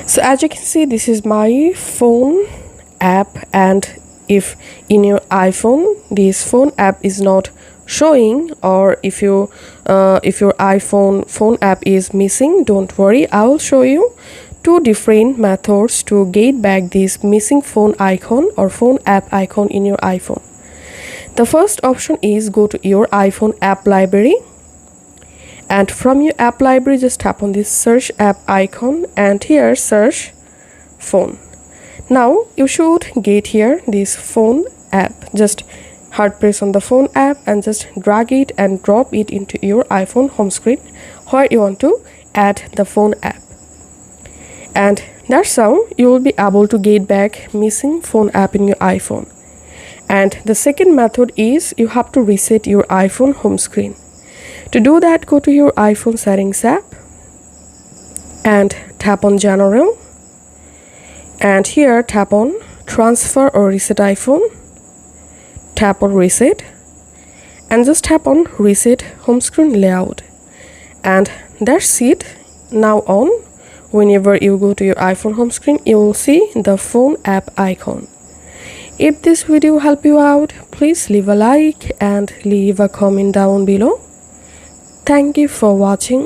So as you can see, this is my phone app, and if in your iPhone this phone app is not showing, or if your iPhone phone app is missing, don't worry, I will show you two different methods to get back this missing phone icon or phone app icon in your iPhone. The first option is go to your iPhone app library, and from your app library just tap on this search app icon and here search phone. Now you should get here this phone app. Just hard press on the phone app and just drag it and drop it into your iPhone home screen where you want to add the phone app. And that's how you will be able to get back missing phone app in your iPhone. And the second method is you have to reset your iPhone home screen. To do that, go to your iPhone settings app and tap on General, and here tap on Transfer or Reset iPhone. Tap on Reset and just tap on Reset Home Screen Layout, and that's it. Now on, whenever you go to your iPhone home screen, you will see the phone app icon. If this video helped you out, please leave a like and leave a comment down below. Thank you for watching.